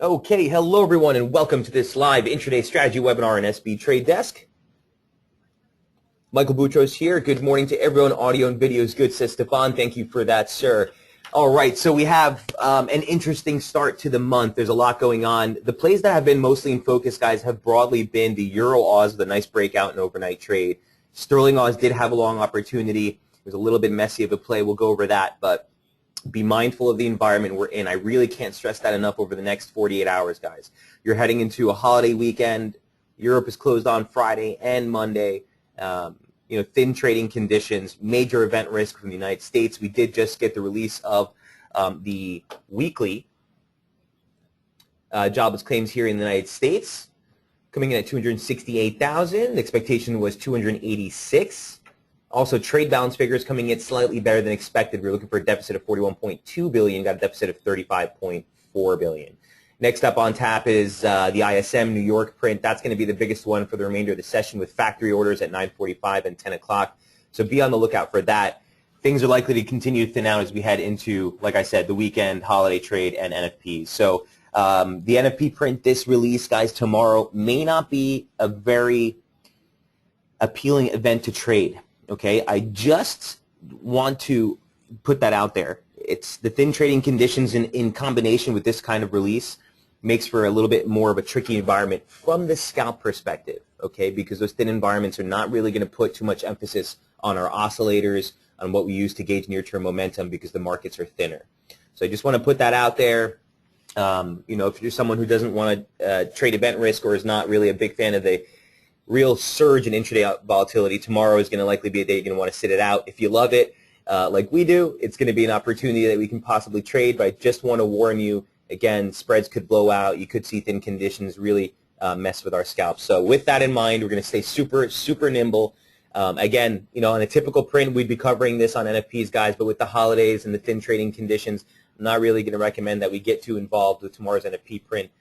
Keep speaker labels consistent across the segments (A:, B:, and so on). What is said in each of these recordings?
A: Okay, hello everyone and welcome to this live intraday strategy webinar on SB Trade Desk. Michael Boutros here. Good morning to everyone. Audio and video is good, says Stefan. Thank you for that, sir. All right, so we have an interesting start to the month. There's a lot going on. The plays that have been mostly in focus, guys, have broadly been the Euro-Oz with a nice breakout and overnight trade. Sterling-Oz did have a long opportunity. It was a little bit messy of a play. We'll go over that, but be mindful of the environment we're in. I really can't stress that enough over the next 48 hours, guys. You're heading into a holiday weekend. Europe is closed on Friday and Monday. Thin trading conditions, major event risk from the United States. We did just get the release of the weekly jobless claims here in the United States, coming in at 268,000. The expectation was 286. Also, trade balance figures coming in slightly better than expected. We were looking for a deficit of 41.2 billion, got a deficit of 35.4 billion. Next up on tap is the ISM New York print. That's going to be the biggest one for the remainder of the session with factory orders at 9:45 and 10 o'clock. So be on the lookout for that. Things are likely to continue to thin out as we head into, like I said, the weekend, holiday trade, and NFPs. So the NFP print, this release, guys, tomorrow may not be a very appealing event to trade. Okay, I just want to put that out there. It's the thin trading conditions in combination with this kind of release makes for a little bit more of a tricky environment from the scalp perspective, okay, because those thin environments are not really going to put too much emphasis on our oscillators, on what we use to gauge near-term momentum because the markets are thinner. So I just want to put that out there. If you're someone who doesn't want to trade event risk or is not really a big fan of the real surge in intraday volatility, tomorrow is going to likely be a day you're going to want to sit it out. If you love it, like we do, it's going to be an opportunity that we can possibly trade, but I just want to warn you, again, spreads could blow out. You could see thin conditions really mess with our scalps. So with that in mind, we're going to stay super, super nimble. Again, on a typical print, we'd be covering this on NFPs, guys, but with the holidays and the thin trading conditions, I'm not really going to recommend that we get too involved with tomorrow's NFP print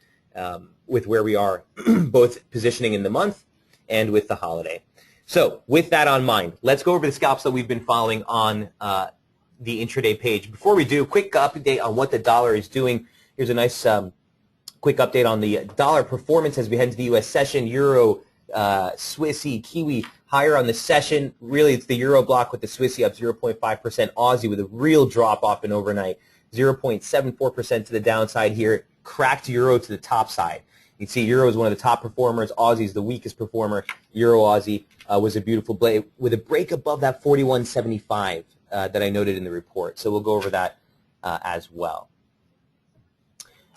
A: with where we are, both positioning in the month and with the holiday. So with that on mind, let's go over the scalps that we've been following on the intraday page. Before we do, quick update on what the dollar is doing. Here's a nice quick update on the dollar performance as we head into the U.S. session. Euro, Swissy, Kiwi higher on the session. Really, it's the Euro block with the Swissy up 0.5%. Aussie with a real drop-off in overnight, 0.74% to the downside here. Cracked Euro to the top side. You can see Euro is one of the top performers. Aussie is the weakest performer. Euro Aussie was a beautiful play with a break above that 41.75 that I noted in the report. So we'll go over that as well.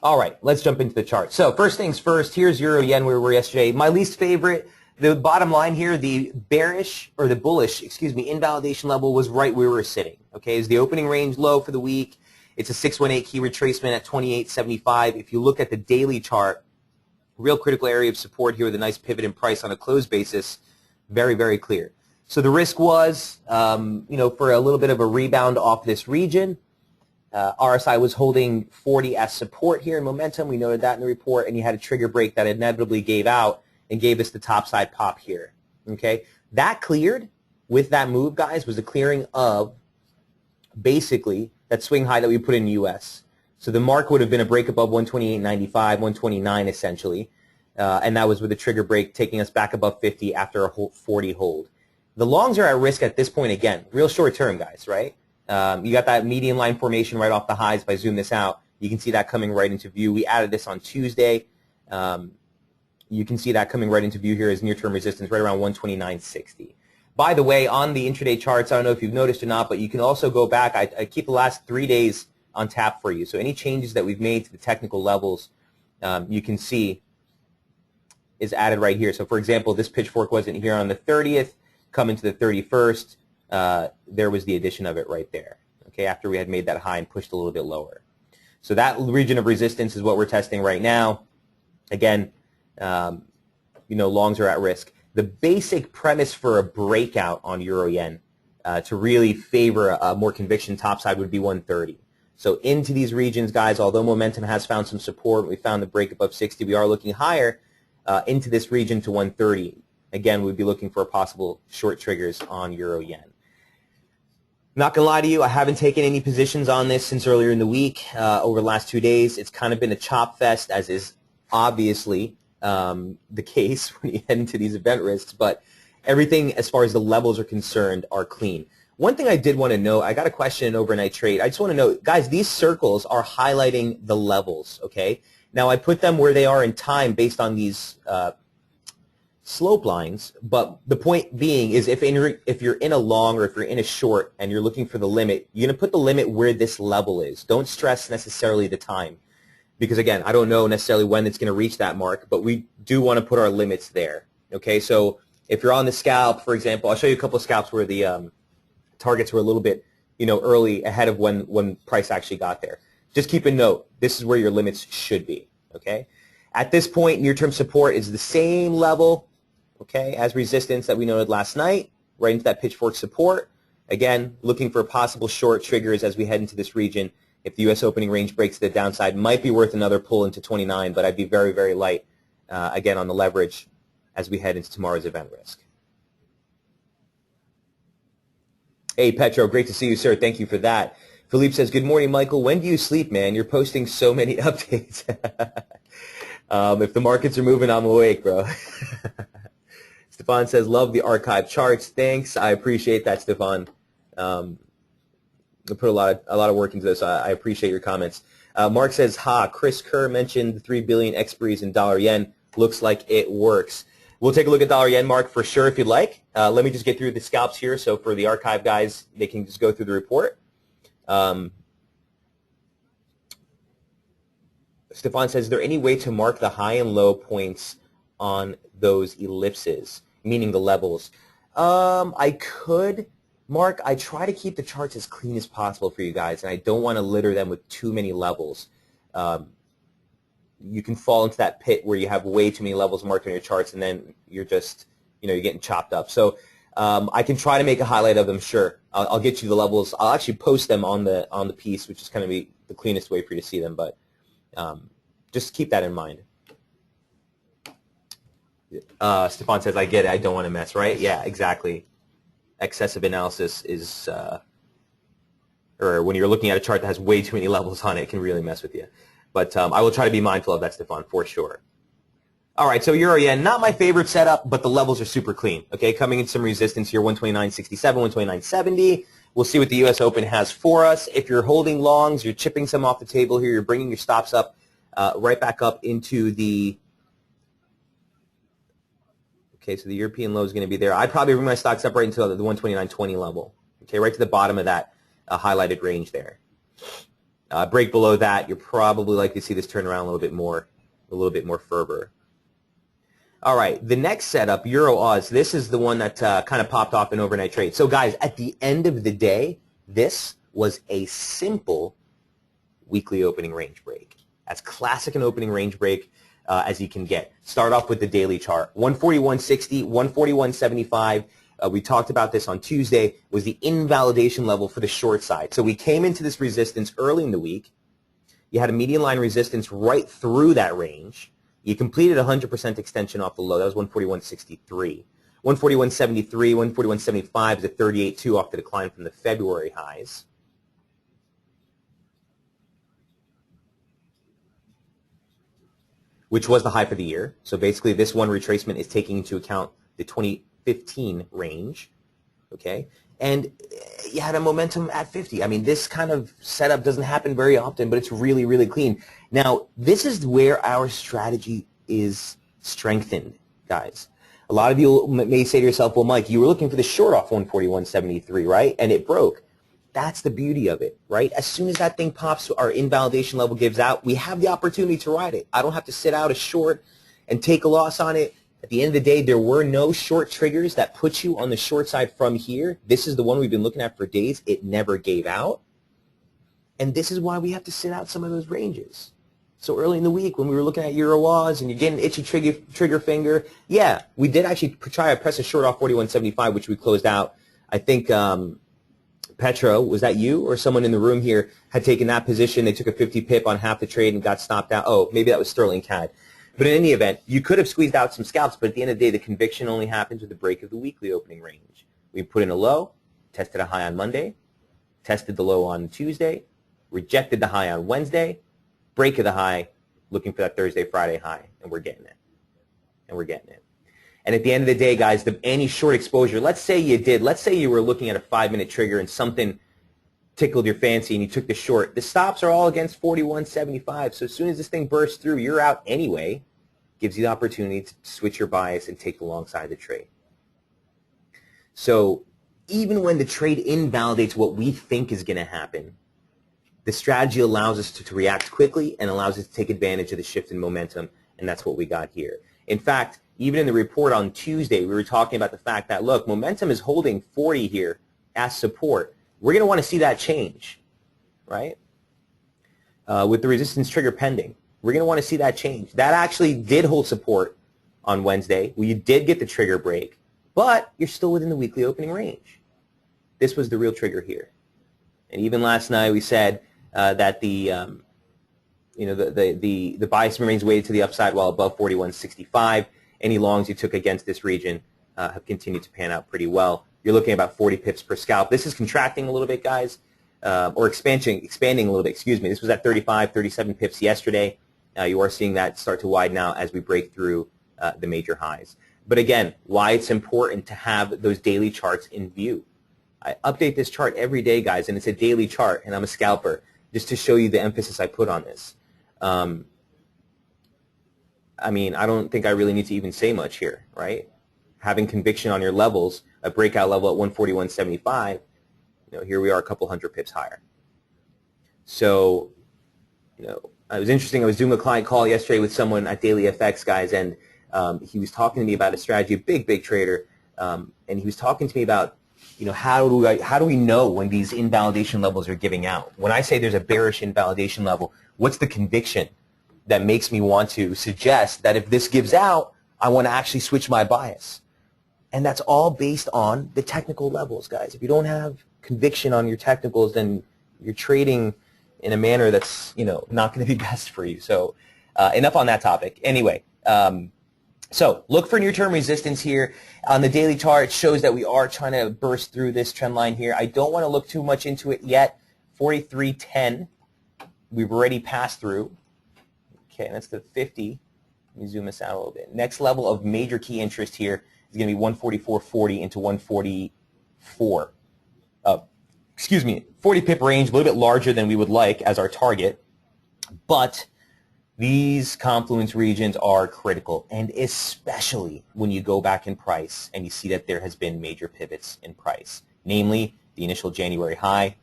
A: All right, let's jump into the chart. So first things first, here's Euro Yen where we were yesterday. My least favorite, the bottom line here, the bullish, invalidation level was right where we were sitting. Okay, is the opening range low for the week. It's a 618 key retracement at 28.75. If you look at the daily chart, real critical area of support here with a nice pivot in price on a close basis, very, very clear. So the risk was, for a little bit of a rebound off this region. RSI was holding 40 as support here in momentum. We noted that in the report, and you had a trigger break that inevitably gave out and gave us the top side pop here. Okay, that cleared with that move, guys, was the clearing of basically that swing high that we put in the U.S. So the mark would have been a break above 128.95, 129 essentially, and that was with a trigger break taking us back above 50 after a 40 hold. The longs are at risk at this point again, real short term, guys, right? You got that median line formation right off the highs. If I zoom this out, you can see that coming right into view. We added this on Tuesday. You can see that coming right into view here as near-term resistance right around 129.60. By the way, on the intraday charts, I don't know if you've noticed or not, but you can also go back. I keep the last 3 days on tap for you. So any changes that we've made to the technical levels, you can see is added right here. So for example, this pitchfork wasn't here on the 30th, coming to the 31st. There was the addition of it right there, okay, after we had made that high and pushed a little bit lower. So that region of resistance is what we're testing right now. Again, longs are at risk. The basic premise for a breakout on Euro Yen to really favor a more conviction topside would be 130. So into these regions, guys, although momentum has found some support, we found the break above 60, we are looking higher into this region to 130. Again, we'd be looking for possible short triggers on Euro Yen. Not going to lie to you, I haven't taken any positions on this since earlier in the week. Over the last 2 days, it's kind of been a chop fest, as is obviously the case when you head into these event risks, but everything as far as the levels are concerned are clean. One thing I did want to know, I got a question in overnight trade. I just want to know, guys, these circles are highlighting the levels, okay? Now, I put them where they are in time based on these slope lines, but the point being is if you're in a long or if you're in a short and you're looking for the limit, you're going to put the limit where this level is. Don't stress necessarily the time because, again, I don't know necessarily when it's going to reach that mark, but we do want to put our limits there, okay? So if you're on the scalp, for example, I'll show you a couple of scalps where the targets were a little bit, early ahead of when price actually got there. Just keep a note. This is where your limits should be, okay? At this point, near-term support is the same level, okay, as resistance that we noted last night, right into that pitchfork support. Again, looking for possible short triggers as we head into this region. If the U.S. opening range breaks to the downside, might be worth another pull into 29, but I'd be very, very light, again, on the leverage as we head into tomorrow's event risk. Hey, Petro, great to see you, sir. Thank you for that. Philippe says, good morning, Michael. When do you sleep, man? You're posting so many updates. If the markets are moving, I'm awake, bro. Stefan says, love the archive charts. Thanks. I appreciate that, Stefan. I put a lot of work into this. I appreciate your comments. Mark says, Chris Kerr mentioned the 3 billion expiries in dollar yen. Looks like it works. We'll take a look at dollar yen, Mark, for sure if you'd like. Let me just get through the scalps here. So for the archive guys, they can just go through the report. Stefan says, is there any way to mark the high and low points on those ellipses, meaning the levels? I could, Mark. I try to keep the charts as clean as possible for you guys, and I don't want to litter them with too many levels. You can fall into that pit where you have way too many levels marked on your charts, and then you're just, you're getting chopped up. So I can try to make a highlight of them, sure. I'll get you the levels. I'll actually post them on the piece, which is kind of the cleanest way for you to see them, but just keep that in mind. Stefan says, I get it. I don't want to mess, right? Yeah, exactly. Excessive analysis is, or when you're looking at a chart that has way too many levels on it, it can really mess with you. But I will try to be mindful of that, Stefan, for sure. All right, so Euro Yen, not my favorite setup, but the levels are super clean. Okay, coming in some resistance here, 129.67, 129.70. We'll see what the U.S. Open has for us. If you're holding longs, you're chipping some off the table here, you're bringing your stops up, right back up into the, okay, so the European low is going to be there. I'd probably bring my stocks up right into the 129.20 level, okay, right to the bottom of that highlighted range there. Break below that, you're probably likely to see this turn around a little bit more fervor. All right, the next setup, Euro Oz, this is the one that kind of popped off in overnight trade. So guys, at the end of the day, this was a simple weekly opening range break. As classic an opening range break as you can get. Start off with the daily chart. 141.60, 141.75. We talked about this on Tuesday, was the invalidation level for the short side. So we came into this resistance early in the week. You had a median line resistance right through that range. You completed 100% extension off the low. That was 141.63. 141.73, 141.75 is a 38.2 off the decline from the February highs. Which was the high for the year. So basically this one retracement is taking into account the 2015 range, okay? And you had a momentum at 50. I mean, this kind of setup doesn't happen very often, but it's really, really clean. Now, this is where our strategy is strengthened, guys. A lot of you may say to yourself, well, Mike, you were looking for the short off 141.73, right? And it broke. That's the beauty of it, right? As soon as that thing pops, our invalidation level gives out, we have the opportunity to ride it. I don't have to sit out a short and take a loss on it. At the end of the day, there were no short triggers that put you on the short side from here. This is the one we've been looking at for days. It never gave out. And this is why we have to sit out some of those ranges. So early in the week when we were looking at Euro Oz and you're getting itchy trigger finger, yeah, we did actually try to press a short off 41.75, which we closed out. I think Petro, was that you or someone in the room here, had taken that position. They took a 50 pip on half the trade and got stopped out. Oh, maybe that was Sterling CAD. But in any event, you could have squeezed out some scalps, but at the end of the day, the conviction only happens with the break of the weekly opening range. We put in a low, tested a high on Monday, Tested the low on Tuesday, rejected the high on Wednesday, break of the high, looking for that Thursday, Friday high, and we're getting it. And we're getting it. And at the end of the day, guys, any short exposure, let's say you were looking at a 5-minute trigger and something tickled your fancy and you took the short. The stops are all against 41.75. So as soon as this thing bursts through, you're out anyway. Gives you the opportunity to switch your bias and take the long side of the trade. So even when the trade invalidates what we think is going to happen, the strategy allows us to react quickly and allows us to take advantage of the shift in momentum, and that's what we got here. In fact, even in the report on Tuesday, we were talking about the fact that, look, momentum is holding 40 here as support. We're going to want to see that change, right? With the resistance trigger pending. We're going to want to see that change. That actually did hold support on Wednesday. Well, you did get the trigger break, but you're still within the weekly opening range. This was the real trigger here. And even last night we said that the bias remains weighted to the upside while above 41.65. Any longs you took against this region have continued to pan out pretty well. You're looking at about 40 pips per scalp. This is contracting a little bit, guys, or expanding a little bit, excuse me. This was at 35, 37 pips yesterday. You are seeing that start to widen out as we break through the major highs. But again, why it's important to have those daily charts in view. I update this chart every day, guys, and it's a daily chart, and I'm a scalper, just to show you the emphasis I put on this. I mean, I don't think I really need to even say much here, right? Having conviction on your levels, a breakout level at 141.75, here we are a couple hundred pips higher. So, it was interesting. I was doing a client call yesterday with someone at Daily FX, guys, and he was talking to me about a strategy, a big trader, and he was talking to me about, how do we know when these invalidation levels are giving out? When I say there's a bearish invalidation level, what's the conviction that makes me want to suggest that if this gives out, I want to actually switch my bias? And that's all based on the technical levels, guys. If you don't have conviction on your technicals, then you're trading in a manner that's, not going to be best for you. So enough on that topic. Anyway, so look for near-term resistance here. On the daily chart, it shows that we are trying to burst through this trend line here. I don't want to look too much into it yet. 43.10, we've already passed through. Okay, that's the 50. Let me zoom this out a little bit. Next level of major key interest here is going to be 144.40 into 144. 40 pip range, a little bit larger than we would like as our target, but these confluence regions are critical, and especially when you go back in price and you see that there has been major pivots in price, namely the initial January high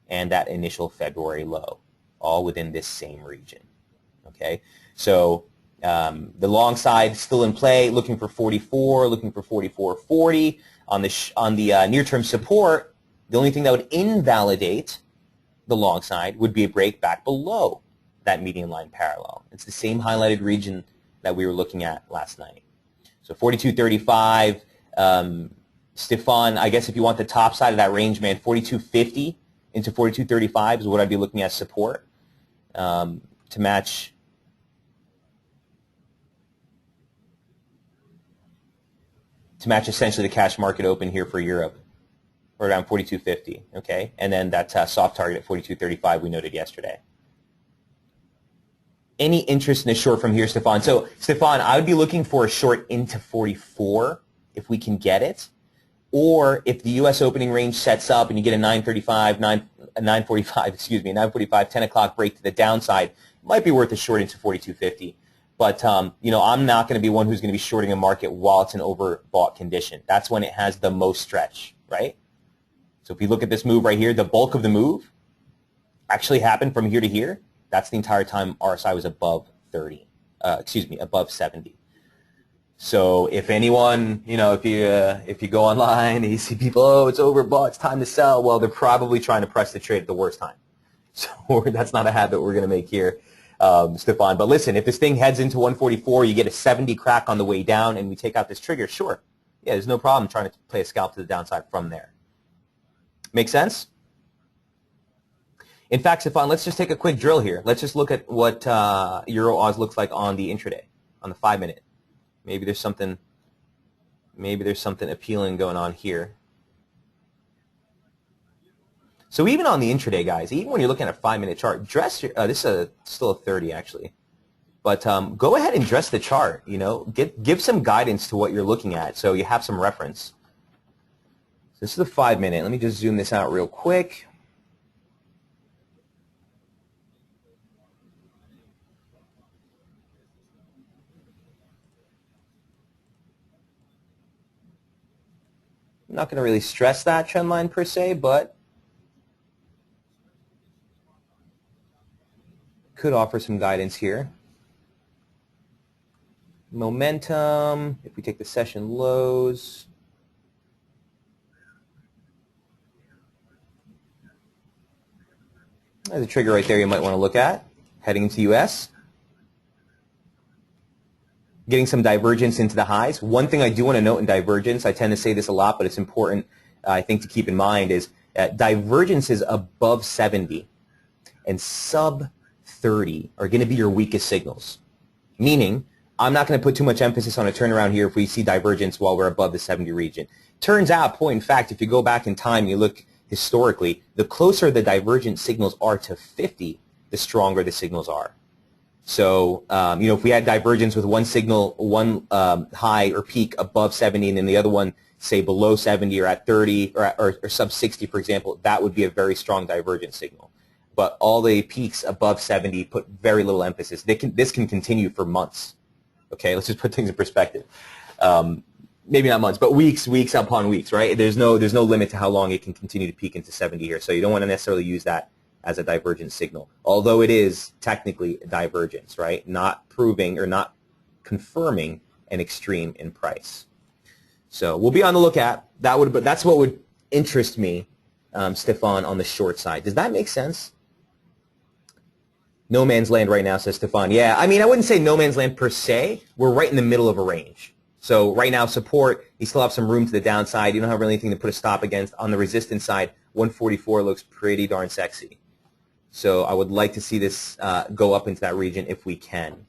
A: and that initial February low, all within this same region. Okay, so the long side still in play, looking for 44, looking for 44.40 on the near-term support. The only thing that would invalidate the long side would be a break back below that median line parallel. It's the same highlighted region that we were looking at last night. So 42.35, Stefan, I guess if you want the top side of that range, man, 42.50 into 42.35 is what I'd be looking at support to match. To match essentially the cash market open here for Europe, or around 42.50, okay? And then that soft target at 42.35 we noted yesterday. Any interest in a short from here, Stefan? So, Stefan, I would be looking for a short into 44 if we can get it, or if the U.S. opening range sets up and you get a 9:45, 10 o'clock break to the downside, it might be worth a short into 42.50. But, I'm not going to be one who's going to be shorting a market while it's in overbought condition. That's when it has the most stretch, right? So if you look at this move right here, the bulk of the move actually happened from here to here. That's the entire time RSI was above 30, above 70. So if anyone, if you go online and you see people, oh, it's overbought, it's time to sell, well, they're probably trying to press the trade at the worst time. So that's not a habit we're going to make here, Stefan. But listen, if this thing heads into 144, you get a 70 crack on the way down, and we take out this trigger, sure. Yeah, there's no problem trying to play a scalp to the downside from there. Make sense? In fact, Stefan, let's just take a quick drill here. Let's just look at what Euro Oz looks like on the intraday, on the 5-minute. Maybe there's something appealing going on here. So even on the intraday, guys, even when you're looking at a 5-minute chart, dress your, this is still a 30 actually. But go ahead and dress the chart, you know, give some guidance to what you're looking at so you have some reference. So this is the 5-minute. Let me just zoom this out real quick. I'm not going to really stress that trend line per se, but could offer some guidance here. Momentum, if we take the session lows. There's a trigger right there you might want to look at, heading into US. Getting some divergence into the highs. One thing I do want to note in divergence, I tend to say this a lot, but it's important, I think, to keep in mind is divergence is above 70 and sub 30 are going to be your weakest signals. Meaning, I'm not going to put too much emphasis on a turnaround here if we see divergence while we're above the 70 region. Turns out, point in fact, if you go back in time and you look historically, the closer the divergent signals are to 50, the stronger the signals are. So, you know, if we had divergence with one signal, one high or peak above 70 and then the other one, say, below 70 or at 30 or sub 60, for example, that would be a very strong divergent signal. But all the peaks above 70 put very little emphasis. This can continue for months. Okay, let's just put things in perspective. Maybe not months, but weeks upon weeks, right? There's no limit to how long it can continue to peak into 70 here. So you don't want to necessarily use that as a divergent signal, although it is technically a divergence, right? Not proving or not confirming an extreme in price. So we'll be on the lookout. That's what would interest me, Stefan, on the short side. Does that make sense? No man's land right now, says Stefan. Yeah, I mean, I wouldn't say no man's land per se. We're right in the middle of a range. So right now, support, you still have some room to the downside. You don't have really anything to put a stop against. On the resistance side, 144 looks pretty darn sexy. So I would like to see this go up into that region if we can.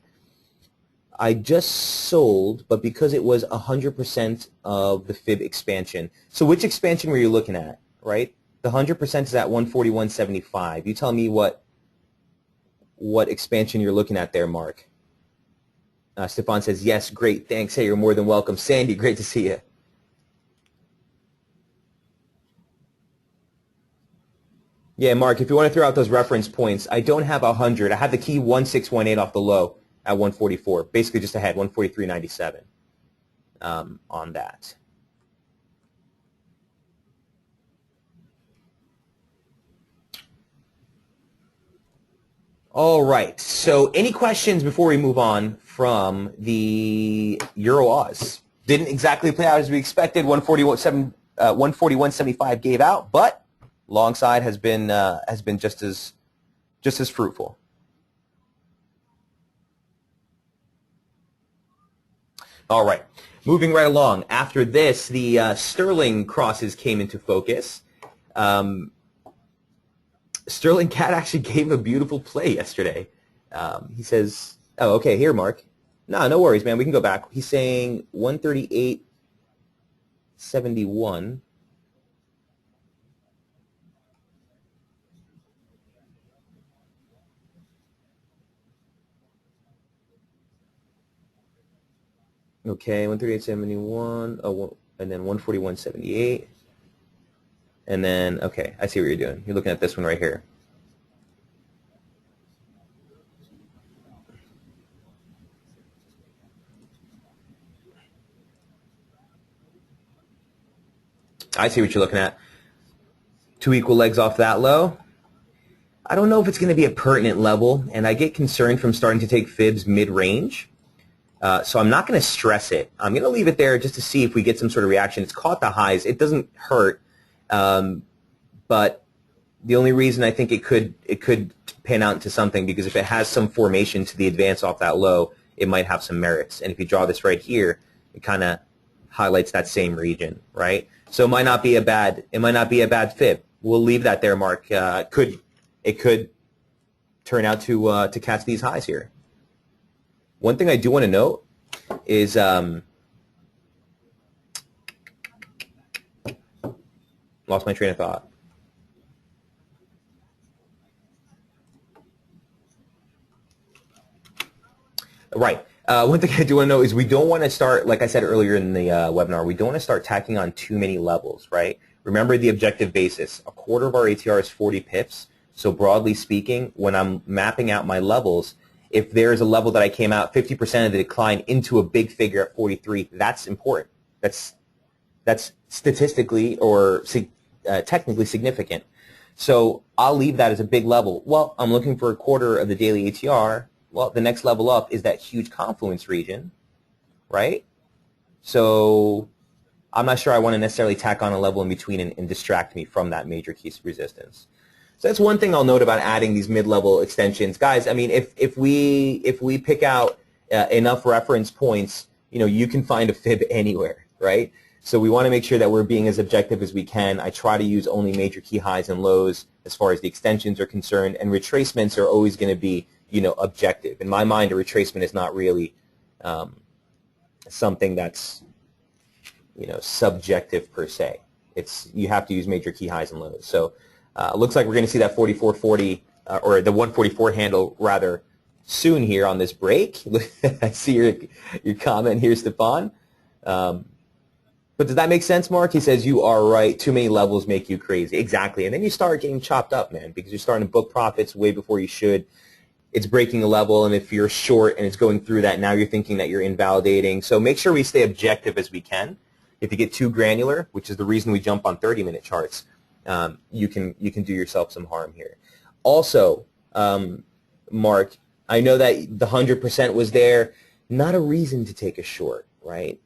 A: I just sold, but because it was 100% of the fib expansion. So which expansion were you looking at, right? The 100% is at 141.75. You tell me what expansion you're looking at there, Mark. Stefan says, yes, great, thanks. Hey, you're more than welcome. Sandy, great to see you. Yeah, Mark, if you want to throw out those reference points, I don't have 100. I have the key 1618 off the low at 144, basically just ahead, 143.97 on that. All right, so any questions before we move on from the Euro-Oz? Didn't exactly play out as we expected. 141.75 gave out, but long side has been just as fruitful. All right, moving right along. After this, the sterling crosses came into focus. Sterling Cat actually gave a beautiful play yesterday. He says, oh, okay, here, Mark. No worries, man. We can go back. He's saying 138.71. Okay, 138.71. Oh, and then 141.78. And then, okay, I see what you're doing. You're looking at this one right here. I see what you're looking at. Two equal legs off that low. I don't know if it's going to be a pertinent level, and I get concerned from starting to take fibs mid-range. So I'm not going to stress it. I'm going to leave it there just to see if we get some sort of reaction. It's caught the highs. It doesn't hurt. But the only reason I think it could pan out into something, because if it has some formation to the advance off that low, it might have some merits. And if you draw this right here, it kind of highlights that same region, right? So it might not be a bad fib. We'll leave that there, Mark. It could turn out to catch these highs here. One thing I do want to note is lost my train of thought. Right. One thing I do want to know is we don't want to start, like I said earlier in the webinar, we don't want to start tacking on too many levels, right? Remember the objective basis. A quarter of our ATR is 40 pips. So broadly speaking, when I'm mapping out my levels, if there's a level that I came out 50% of the decline into a big figure at 43, that's important. That's statistically or technically significant. So I'll leave that as a big level. Well, I'm looking for a quarter of the daily ATR. Well, the next level up is that huge confluence region, right? So I'm not sure I want to necessarily tack on a level in between and distract me from that major key resistance. So that's one thing I'll note about adding these mid-level extensions. Guys, I mean, if we pick out enough reference points, you know, you can find a fib anywhere, right? So we want to make sure that we're being as objective as we can. I try to use only major key highs and lows as far as the extensions are concerned, and retracements are always going to be, you know, objective. In my mind, a retracement is not really something that's, you know, subjective per se. It's, you have to use major key highs and lows. So looks like we're going to see that 44.40 or the 144 handle rather soon here on this break. I see your comment here, Stefan. But does that make sense, Mark? He says, you are right. Too many levels make you crazy. Exactly. And then you start getting chopped up, man, because you're starting to book profits way before you should. It's breaking a level, and if you're short and it's going through that, now you're thinking that you're invalidating. So make sure we stay objective as we can. If you get too granular, which is the reason we jump on 30-minute charts, you can do yourself some harm here. Also, Mark, I know that the 100% was there. Not a reason to take a short, right?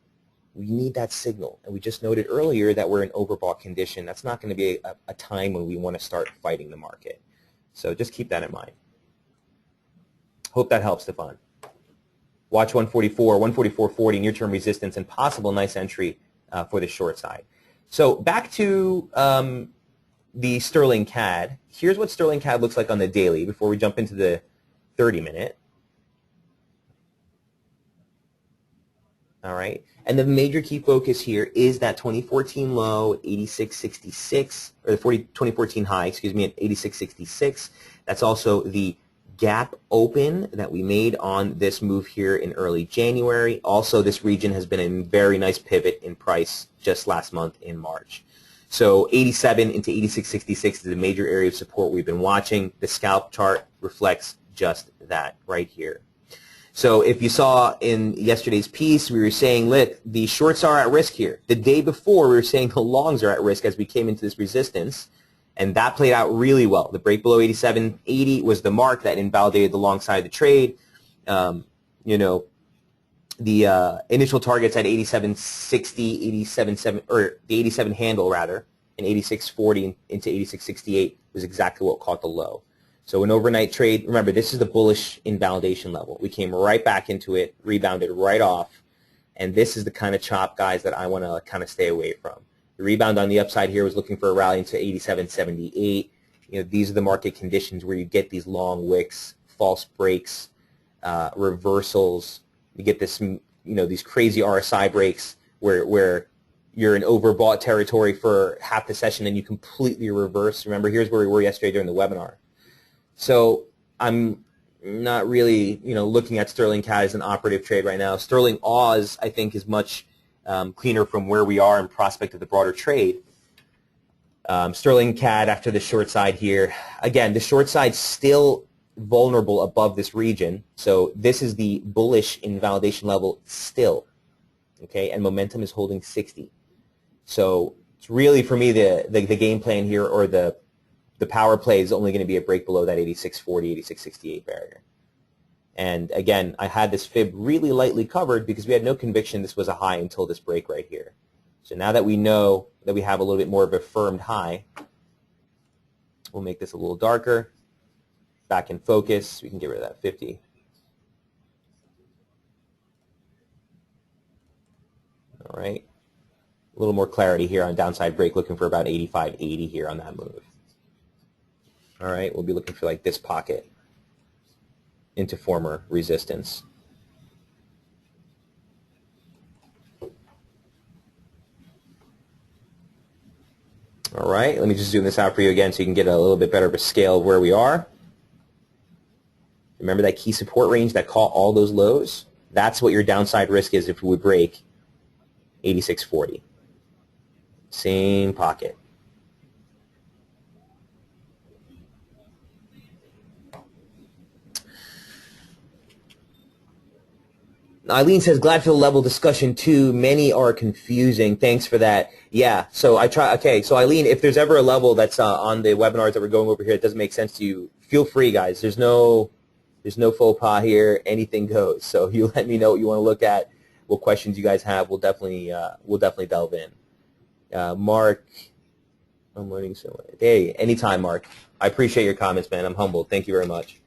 A: We need that signal. And we just noted earlier that we're in overbought condition. That's not going to be a time when we want to start fighting the market. So just keep that in mind. Hope that helps, Stefan. Watch 144, 144.40, near-term resistance, and possible nice entry for the short side. So back to the Sterling CAD. Here's what Sterling CAD looks like on the daily before we jump into the 30-minute. All right. And the major key focus here is that 2014 low, 86.66, or the 2014 high, excuse me, at 86.66. That's also the gap open that we made on this move here in early January. Also, this region has been a very nice pivot in price just last month in March. So 87 into 86.66 is the major area of support we've been watching. The scalp chart reflects just that right here. So if you saw in yesterday's piece, we were saying, look, the shorts are at risk here. The day before, we were saying the longs are at risk as we came into this resistance, and that played out really well. The break below 87.80 was the mark that invalidated the long side of the trade. You know, the initial targets at 87.60, 87.7, or the 87 handle rather, and 86.40 into 86.68 was exactly what caught the low. So an overnight trade, remember, this is the bullish invalidation level. We came right back into it, rebounded right off, and this is the kind of chop, guys, that I want to kind of stay away from. The rebound on the upside here was looking for a rally into 87.78. You know, these are the market conditions where you get these long wicks, false breaks, reversals. You get this, you know, these crazy RSI breaks where you're in overbought territory for half the session and you completely reverse. Remember, here's where we were yesterday during the webinar. So I'm not really, you know, looking at Sterling CAD as an operative trade right now. Sterling Oz, I think, is much cleaner from where we are in prospect of the broader trade. Sterling CAD after the short side here. Again, the short side's still vulnerable above this region. So this is the bullish invalidation level still. Okay, and momentum is holding 60. So it's really, for me, the game plan here, or the power play, is only going to be a break below that 86.40, 86.68 barrier. And again, I had this fib really lightly covered because we had no conviction this was a high until this break right here. So now that we know that we have a little bit more of a firmed high, we'll make this a little darker. Back in focus, we can get rid of that 50. All right. A little more clarity here on downside break, looking for about 85.80 here on that move. All right, we'll be looking for like this pocket into former resistance. All right, let me just zoom this out for you again so you can get a little bit better of a scale of where we are. Remember that key support range that caught all those lows? That's what your downside risk is if we would break 86.40. Same pocket. Eileen says, glad for the level discussion too. Many are confusing. Thanks for that. Yeah, so I try. Okay, so Eileen, if there's ever a level that's on the webinars that we're going over here that doesn't make sense to you, feel free, guys. There's no faux pas here. Anything goes. So you let me know what you want to look at, what questions you guys have. We'll definitely delve in. Mark, I'm learning so much. Hey, anytime, Mark. I appreciate your comments, man. I'm humbled. Thank you very much.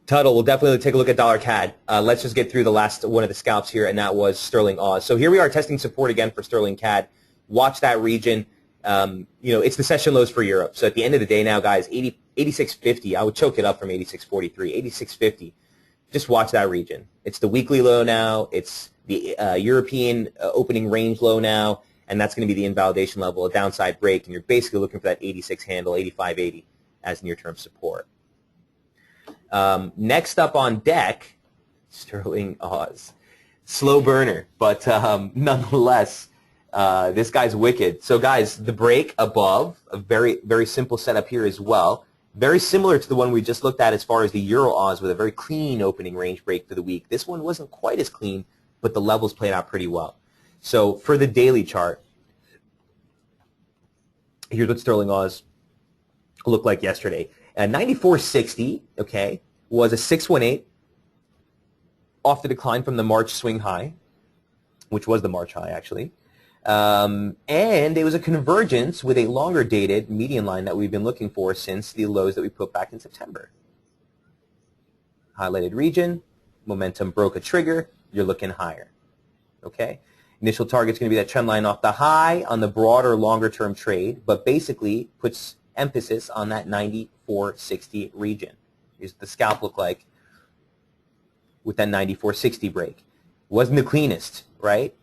A: Tuttle, we'll definitely take a look at dollar CAD. Let's just get through the last one of the scalps here, and that was sterling Oz. So here we are testing support again for sterling CAD. Watch that region. It's the session lows for Europe. So at the end of the day now, guys, 86.50. I would choke it up from 86.43. 86.50. Just watch that region. It's the weekly low now. It's the European opening range low now, and that's going to be the invalidation level, a downside break, and you're basically looking for that 86 handle, 85.80 as near-term support. Next up on deck, sterling Oz. Slow burner, but nonetheless, this guy's wicked. So guys, the break above, a very, very simple setup here as well. Very similar to the one we just looked at as far as the Euro Oz with a very clean opening range break for the week. This one wasn't quite as clean, but the levels played out pretty well. So for the daily chart, here's what sterling Oz looked like yesterday. 94.60, okay, was a 618 off the decline from the March swing high, which was the March high actually. And it was a convergence with a longer dated median line that we've been looking for since the lows that we put back in September. Highlighted region, momentum broke a trigger, you're looking higher. Okay? Initial target's going to be that trend line off the high on the broader longer term trade, but basically puts emphasis on that 94.60 region. Here's what the scalp look like with that 94.60 break. Wasn't the cleanest, right?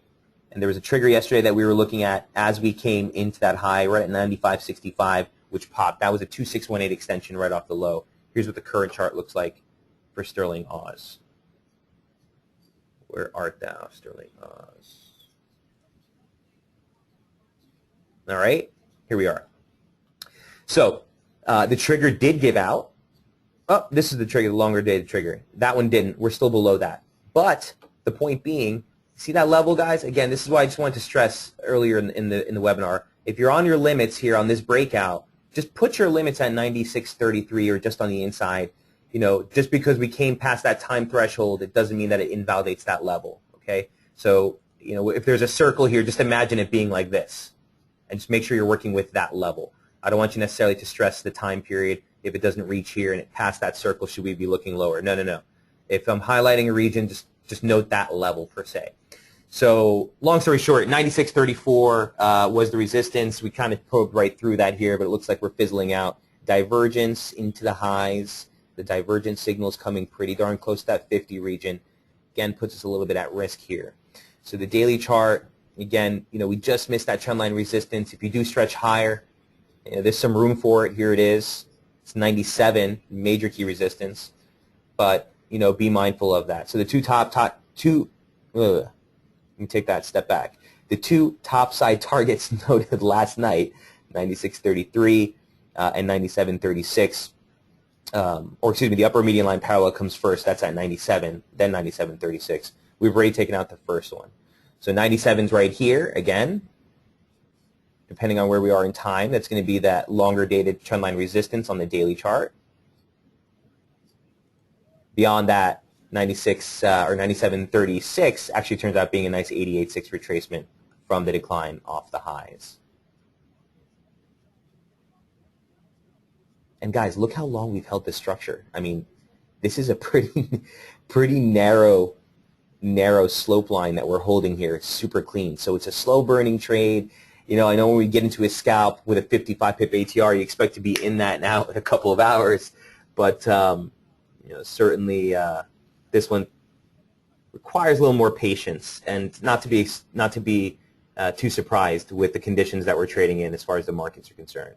A: And there was a trigger yesterday that we were looking at as we came into that high right at 95.65, which popped. That was a 2618 extension right off the low. Here's what the current chart looks like for sterling Oz. Where art thou, sterling Oz? All right, here we are. So the trigger did give out. Oh, this is the trigger, the longer dated trigger. That one didn't. We're still below that. But the point being, see that level, guys? Again, this is why I just wanted to stress earlier in the webinar. If you're on your limits here on this breakout, just put your limits at 96.33 or just on the inside. You know, just because we came past that time threshold, it doesn't mean that it invalidates that level. Okay? So, you know, if there's a circle here, just imagine it being like this, and just make sure you're working with that level. I don't want you necessarily to stress the time period. If it doesn't reach here and it passed that circle, should we be looking lower? No, no, no. If I'm highlighting a region, just note that level per se. So long story short, 96.34 was the resistance. We kind of probed right through that here, but it looks like we're fizzling out. Divergence into the highs. The divergence signal is coming pretty darn close to that 50 region. Again, puts us a little bit at risk here. So the daily chart, again, you know, we just missed that trendline resistance. If you do stretch higher, you know, there's some room for it. Here it is. It's 97, major key resistance. But, you know, be mindful of that. So the let me take that step back. The two top side targets noted last night, 96.33 and 97.36, or excuse me, the upper median line parallel comes first. That's at 97, then 97.36. We've already taken out the first one. So 97's right here again. Depending on where we are in time, that's going to be that longer dated trendline resistance on the daily chart. Beyond that, 96 or 97.36 actually turns out being a nice 88.6 retracement from the decline off the highs. And guys, look how long we've held this structure. I mean, this is a pretty narrow slope line that we're holding here. It's super clean. So it's a slow burning trade. You know, I know when we get into a scalp with a 55 pip ATR, you expect to be in that now in a couple of hours. But you know, certainly this one requires a little more patience, and not to be too surprised with the conditions that we're trading in as far as the markets are concerned.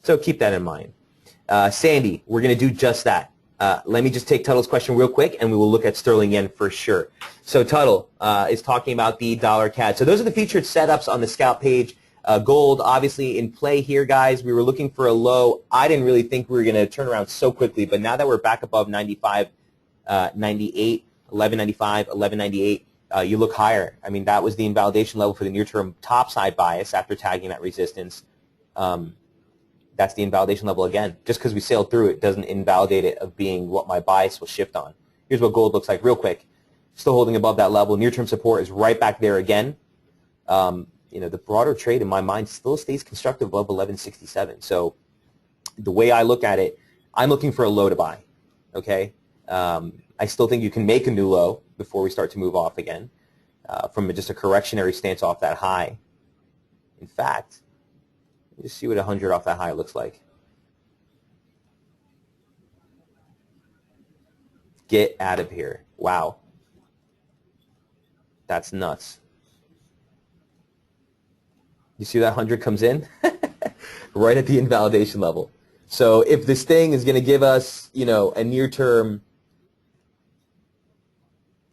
A: So keep that in mind. Sandy, we're going to do just that. Let me just take Tuttle's question real quick, and we will look at sterling yen for sure. So Tuttle is talking about the dollar CAD. So those are the featured setups on the scalp page. Gold, obviously, in play here, guys. We were looking for a low. I didn't really think we were going to turn around so quickly, but now that we're back above 95, 98, 1195, 1198, you look higher. I mean, that was the invalidation level for the near-term topside bias after tagging that resistance. That's the invalidation level again. Just because we sailed through it doesn't invalidate it of being what my bias will shift on. Here's what gold looks like real quick. Still holding above that level. Near-term support is right back there again. You know, the broader trade in my mind still stays constructive above 1167. So the way I look at it, I'm looking for a low to buy. Okay? I still think you can make a new low before we start to move off again from just a correctionary stance off that high. In fact, let me just see what 100 off that high looks like. Get out of here. Wow. That's nuts. You see that 100 comes in? Right at the invalidation level. So if this thing is going to give us, you know, a near-term,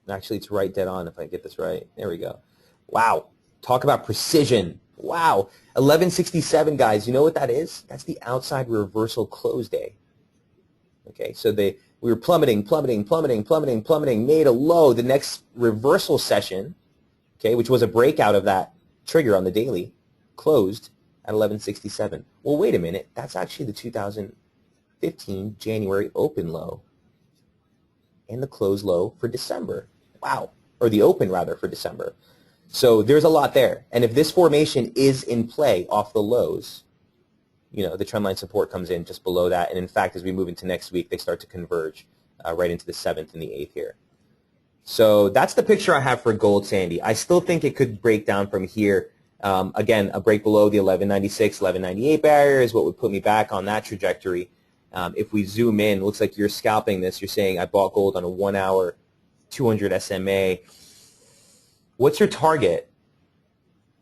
A: actually it's right dead on if I get this right. There we go. Wow. Talk about precision. Wow. 1167, guys. You know what that is? That's the outside reversal close day. Okay, so we were plummeting, made a low. The next reversal session, okay, which was a breakout of that trigger on the daily, closed at 1167. Well, wait a minute. That's actually the 2015 January open low and the close low for December. Wow. Or the open, rather, for December. So there's a lot there. And if this formation is in play off the lows, you know, the trendline support comes in just below that. And in fact, as we move into next week, they start to converge right into the 7th and the 8th here. So that's the picture I have for gold, Sandy. I still think it could break down from here. Again, a break below the 1196, 1198 barrier is what would put me back on that trajectory. If we zoom in, it looks like you're scalping this. You're saying I bought gold on a 1 hour, 200 SMA. What's your target?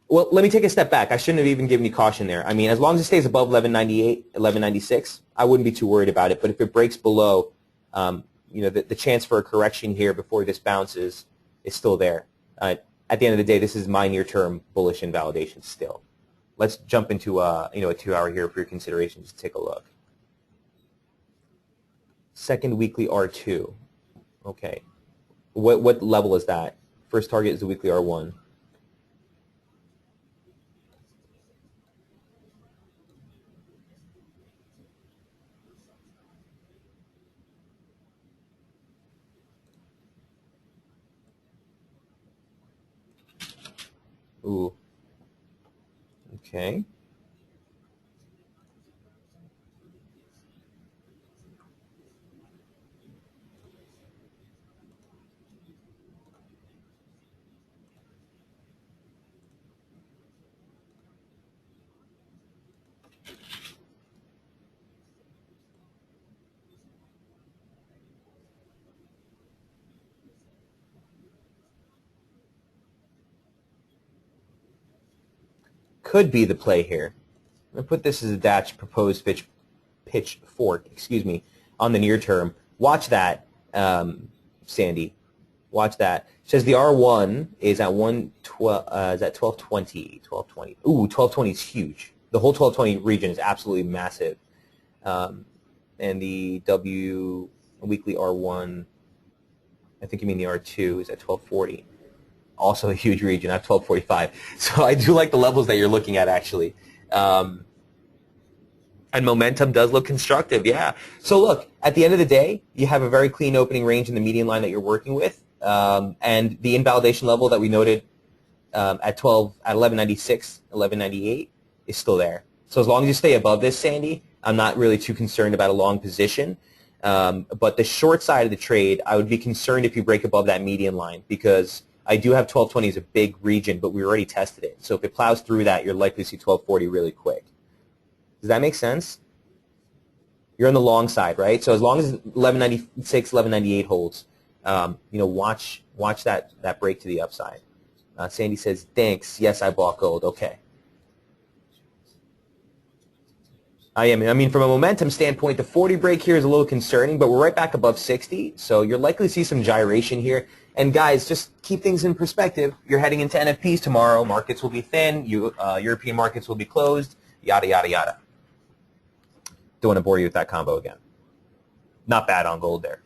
A: Well, let me take a step back. I shouldn't have even given you caution there. I mean, as long as it stays above 1198, 1196, I wouldn't be too worried about it. But if it breaks below, you know, the chance for a correction here before this bounces is still there. At the end of the day, this is my near-term bullish invalidation still. Let's jump into you know, a 2 hour here for your consideration. Just take a look. Second weekly R2. Okay. What level is that? First target is the weekly R1. Ooh. Okay. Could be the play here. I'm going to put this as a dash proposed pitch fork, excuse me, on the near term. Watch that, Sandy. Watch that. It says the R1 is at 1220. 1220. Ooh, 1220 is huge. The whole 1220 region is absolutely massive. And the W weekly R1, I think you mean the R2, is at 1240. Also a huge region at 1245. So I do like the levels that you're looking at, actually. And momentum does look constructive, yeah. So look, at the end of the day, you have a very clean opening range in the median line that you're working with. And the invalidation level that we noted at 1196, 1198 is still there. So as long as you stay above this, Sandy, I'm not really too concerned about a long position. But the short side of the trade, I would be concerned if you break above that median line, because I do have 1220 as a big region, but we already tested it. So if it plows through that, you're likely to see 1240 really quick. Does that make sense? You're on the long side, right? So as long as 1196, 1198 holds, you know, watch that break to the upside. Sandy says, thanks. Yes, I bought gold. Okay. I am. I mean, from a momentum standpoint, the 40 break here is a little concerning, but we're right back above 60, so you're likely to see some gyration here. And guys, just keep things in perspective. You're heading into NFPs tomorrow. Markets will be thin. European markets will be closed. Yada, yada, yada. Don't want to bore you with that combo again. Not bad on gold there.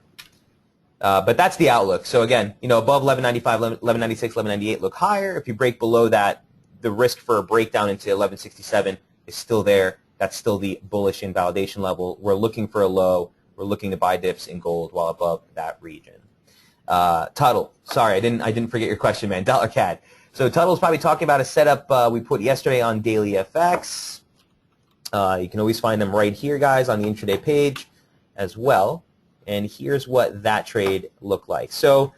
A: But that's the outlook. So again, above 1195, 1196, 1198 look higher. If you break below that, the risk for a breakdown into 1167 is still there. That's still the bullish invalidation level. We're looking for a low. We're looking to buy dips in gold while above that region. Tuttle, sorry, I didn't forget your question, man. Dollar CAD. So Tuttle's probably talking about a setup we put yesterday on Daily FX. You can always find them right here, guys, on the intraday page as well. And here's what that trade looked like. So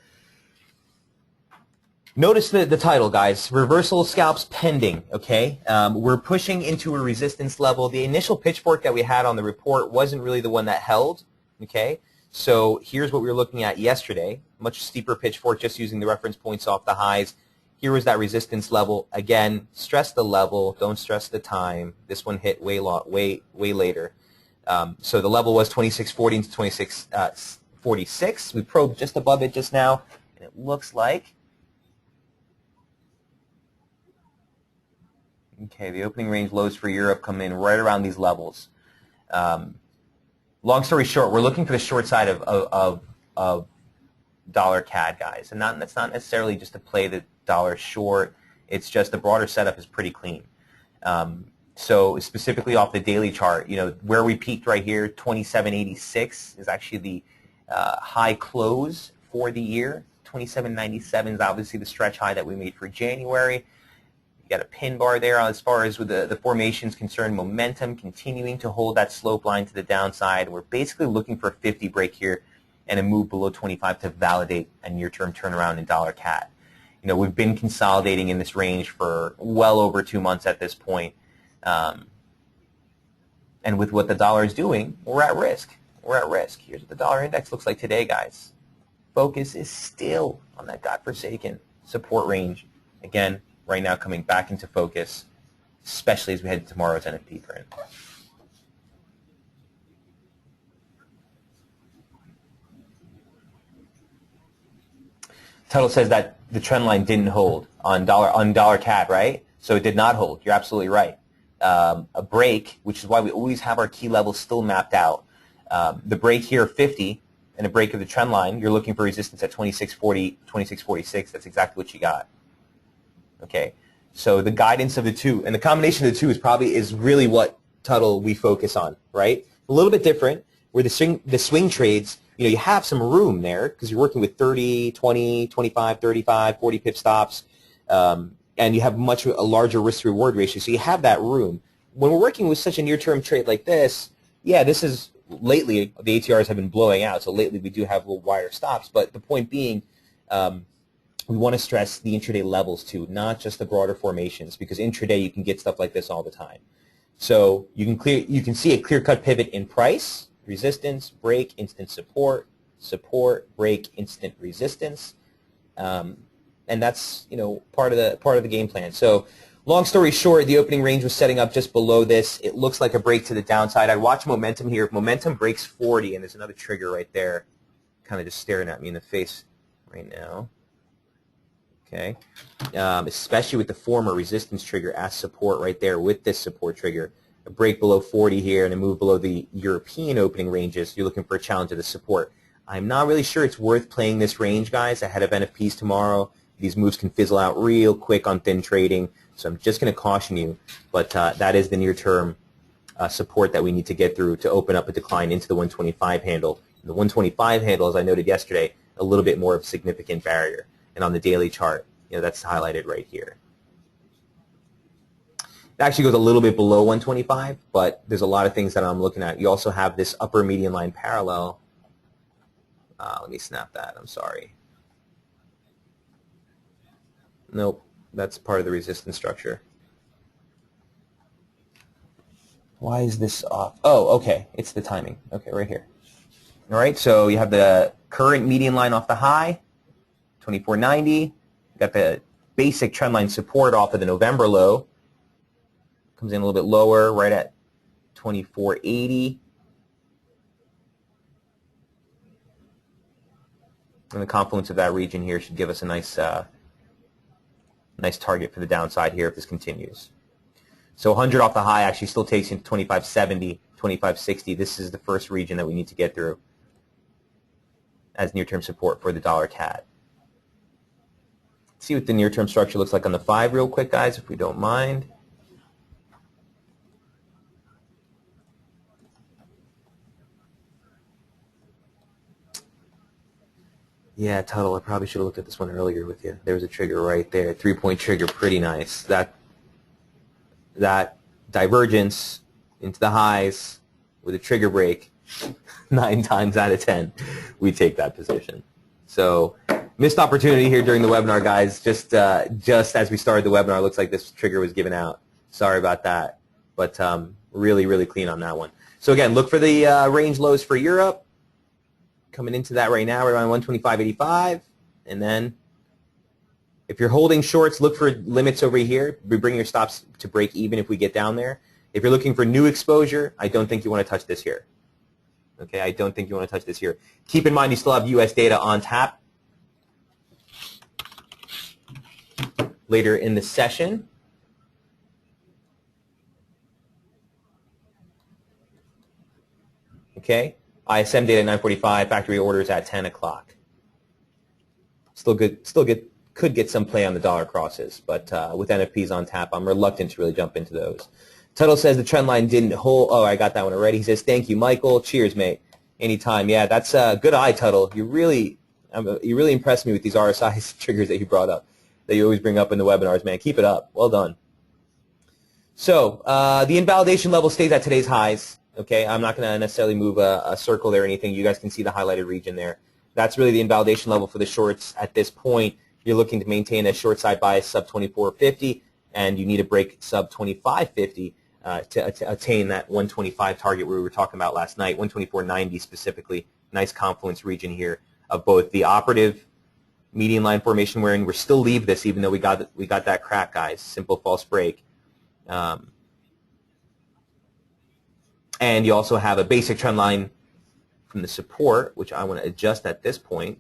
A: notice the title, guys. Reversal scalps pending, okay? We're pushing into a resistance level. The initial pitchfork that we had on the report wasn't really the one that held, okay? So here's what we were looking at yesterday. Much steeper pitchfork, just using the reference points off the highs. Here was that resistance level. Again, stress the level. Don't stress the time. This one hit way later. So the level was 2640 to 2646. We probed just above it just now, and it looks like, okay, the opening range lows for Europe come in right around these levels. Long story short, we're looking for the short side of dollar CAD, guys, and that's not necessarily just to play the dollar short. It's just the broader setup is pretty clean. So specifically off the daily chart, where we peaked right here, 2786 is actually the high close for the year. 2797 is obviously the stretch high that we made for January. Got a pin bar there as far as with the formation's concerned. Momentum continuing to hold that slope line to the downside. We're basically looking for a 50 break here and a move below 25 to validate a near-term turnaround in dollar CAD. We've been consolidating in this range for well over 2 months at this point. And with what the dollar is doing, we're at risk. We're at risk. Here's what the dollar index looks like today, guys. Focus is still on that godforsaken support range. Again, right now coming back into focus, especially as we head to tomorrow's NFP print. Tuttle says that the trend line didn't hold on dollar CAD, right? So it did not hold. You're absolutely right. A break, which is why we always have our key levels still mapped out. The break here, 50, and a break of the trend line, you're looking for resistance at 2640, 2646. That's exactly what you got. Okay, so the guidance of the two, and the combination of the two is really what Tuttle we focus on, right? A little bit different, where the swing trades, you have some room there because you're working with 30, 20, 25, 35, 40 pip stops, and you have a larger risk-to-reward ratio, so you have that room. When we're working with such a near-term trade like this, yeah, this is lately the ATRs have been blowing out, so lately we do have little wider stops, but the point being, we want to stress the intraday levels too, not just the broader formations, because intraday you can get stuff like this all the time. So you can see a clear-cut pivot in price, resistance, break, instant support, support, break, instant resistance, and that's part of the game plan. So long story short, the opening range was setting up just below this. It looks like a break to the downside. I'd watch momentum here. If momentum breaks 40, and there's another trigger right there, kind of just staring at me in the face right now. Okay, especially with the former resistance trigger as support right there with this support trigger. A break below 40 here and a move below the European opening ranges. You're looking for a challenge of the support. I'm not really sure it's worth playing this range, guys, ahead of NFPs tomorrow. These moves can fizzle out real quick on thin trading, so I'm just going to caution you. But that is the near-term support that we need to get through to open up a decline into the 125 handle. The 125 handle, as I noted yesterday, a little bit more of a significant barrier. And on the daily chart, that's highlighted right here. It actually goes a little bit below 125, but there's a lot of things that I'm looking at. You also have this upper median line parallel. Let me snap that. I'm sorry. Nope, that's part of the resistance structure. Why is this off? Oh, okay, it's the timing. Okay, right here. All right, so you have the current median line off the high, 2490. You got the basic trend line support off of the November low. Comes in a little bit lower, right at 24.80. And the confluence of that region here should give us a nice nice target for the downside here if this continues. So 100 off the high actually still takes you to 25.70, 25.60. This is the first region that we need to get through as near-term support for the dollar CAD. Let's see what the near-term structure looks like on the 5 real quick, guys, if we don't mind. Yeah, Tuttle, I probably should have looked at this one earlier with you. There was a trigger right there. 3-point trigger, pretty nice. That divergence into the highs with a trigger break, 9 times out of 10, we take that position. So missed opportunity here during the webinar, guys. Just as we started the webinar, looks like this trigger was given out. Sorry about that. But really, really clean on that one. So again, look for the range lows for Europe. Coming into that right now, we're around 125.85. And then if you're holding shorts, look for limits over here. We bring your stops to break even if we get down there. If you're looking for new exposure, I don't think you want to touch this here. Okay, I don't think you want to touch this here. Keep in mind you still have U.S. data on tap later in the session. Okay, ISM data at 9:45, factory orders at 10 o'clock. Still good. Could get some play on the dollar crosses, but with NFPs on tap, I'm reluctant to really jump into those. Tuttle says the trend line didn't hold. Oh, I got that one already. He says, thank you, Michael. Cheers, mate. Anytime. Yeah, that's a good eye, Tuttle. You really impressed me with these RSI triggers that you brought up, that you always bring up in the webinars, man. Keep it up. Well done. So the invalidation level stays at today's highs. Okay, I'm not going to necessarily move a circle there or anything. You guys can see the highlighted region there. That's really the invalidation level for the shorts at this point. You're looking to maintain a short side bias sub 24.50, and you need a break sub 25.50 to attain that 125 target we were talking about last night, 124.90 specifically. Nice confluence region here of both the operative median line formation wherein we're still leave this even though we got that crack, guys. Simple false break. And you also have a basic trend line from the support, which I want to adjust at this point.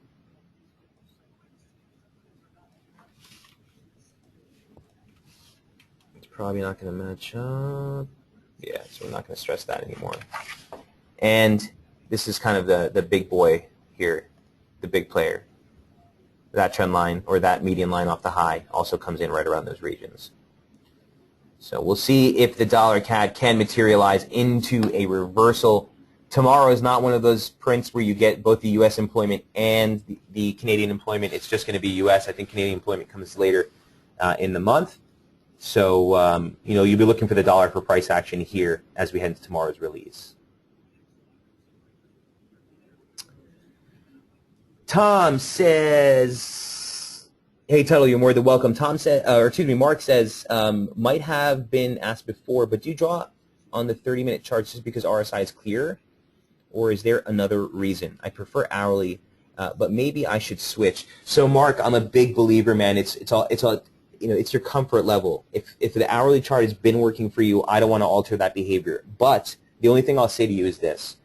A: Probably not going to match up. Yeah, so we're not going to stress that anymore. And this is kind of the big boy here, the big player. That trend line or that median line off the high also comes in right around those regions. So we'll see if the dollar CAD can materialize into a reversal. Tomorrow is not one of those prints where you get both the U.S. employment and the Canadian employment. It's just going to be U.S. I think Canadian employment comes later in the month. So, you'll be looking for the dollar for price action here as we head into tomorrow's release. Tom says, hey, Tuttle, you're more than welcome. Tom said, Mark says, might have been asked before, but do you draw on the 30-minute charts just because RSI is clear? Or is there another reason? I prefer hourly, but maybe I should switch. So, Mark, I'm a big believer, man. It's all it's your comfort level. If the hourly chart has been working for you, I don't want to alter that behavior. But the only thing I'll say to you is this.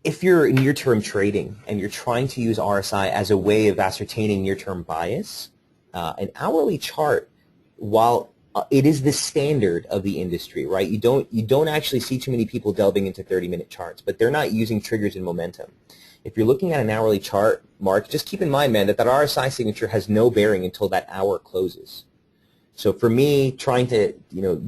A: If you're near-term trading and you're trying to use RSI as a way of ascertaining near-term bias, an hourly chart, while it is the standard of the industry, right? You don't actually see too many people delving into 30-minute charts, but they're not using triggers and momentum. If you're looking at an hourly chart, Mark, just keep in mind, man, that RSI signature has no bearing until that hour closes. So for me, trying to,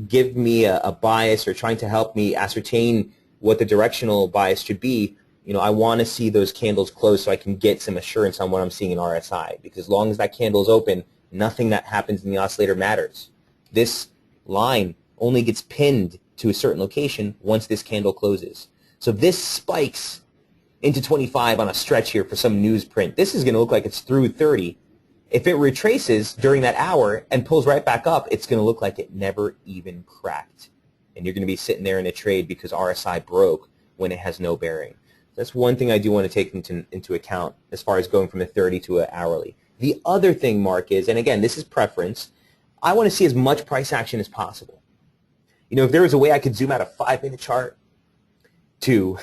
A: give me a bias or trying to help me ascertain what the directional bias should be, I want to see those candles close so I can get some assurance on what I'm seeing in RSI. Because as long as that candle is open, nothing that happens in the oscillator matters. This line only gets pinned to a certain location once this candle closes. So if this spikes into 25 on a stretch here for some news print, this is going to look like it's through 30. If it retraces during that hour and pulls right back up, it's going to look like it never even cracked. And you're going to be sitting there in a trade because RSI broke when it has no bearing. That's one thing I do want to take into account as far as going from a 30 to an hourly. The other thing, Mark, is, and again, this is preference, I want to see as much price action as possible. You know, if there was a way I could zoom out a 5-minute chart to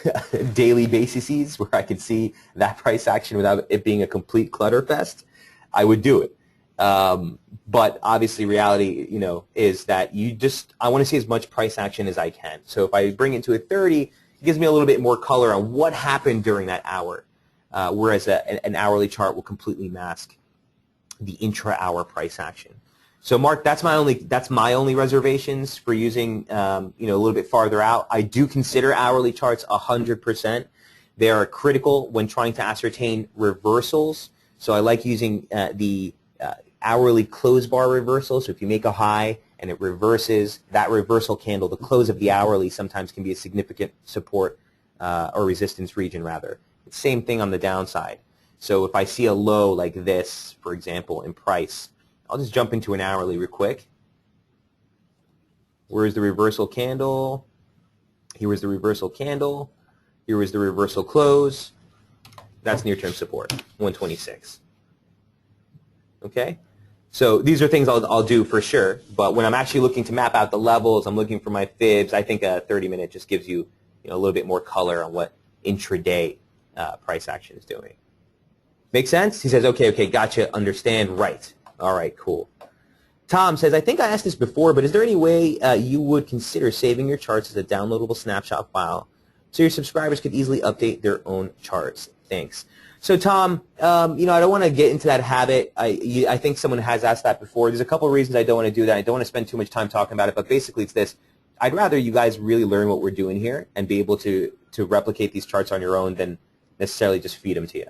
A: daily bases where I could see that price action without it being a complete clutter fest, I would do it. But obviously reality, you know, is that I want to see as much price action as I can. So if I bring it to a 30, it gives me a little bit more color on what happened during that hour, whereas an hourly chart will completely mask the intra-hour price action. So Mark, that's my only reservations for using you know, a little bit farther out. I do consider hourly charts 100%. They are critical when trying to ascertain reversals. So I like using the hourly close bar reversal. So if you make a high and it reverses, that reversal candle, the close of the hourly, sometimes can be a significant support or resistance region rather. Same thing on the downside. So if I see a low like this, for example, in price, I'll just jump into an hourly real quick. Where's the reversal candle? Here was the reversal candle. Here was the reversal close. That's near-term support, 126. Okay? So these are things I'll do for sure. But when I'm actually looking to map out the levels, I'm looking for my fibs. I think a 30-minute just gives you, a little bit more color on what intraday price action is doing. Make sense? He says, okay, gotcha, understand, right. All right, cool. Tom says, I think I asked this before, but is there any way you would consider saving your charts as a downloadable snapshot file so your subscribers could easily update their own charts? Thanks. So Tom, I don't want to get into that habit. I think someone has asked that before. There's a couple of reasons I don't want to do that. I don't want to spend too much time talking about it, but basically it's this. I'd rather you guys really learn what we're doing here and be able to replicate these charts on your own than necessarily just feed them to you.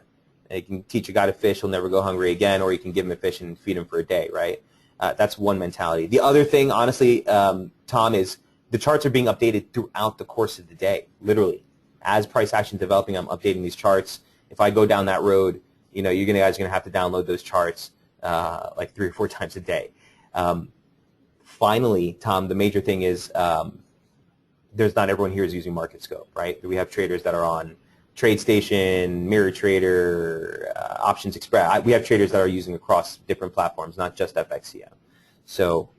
A: You can teach a guy to fish, he'll never go hungry again, or you can give him a fish and feed him for a day, right? That's one mentality. The other thing, honestly, Tom, is the charts are being updated throughout the course of the day, literally. As price action developing, I'm updating these charts. If I go down that road, you guys are going to have to download those charts like 3 or 4 times a day. Finally, Tom, the major thing is there's not everyone here is using MarketScope, right? We have traders that are on TradeStation, Mirror Trader, Options Express. We have traders that are using across different platforms, not just FXCM. So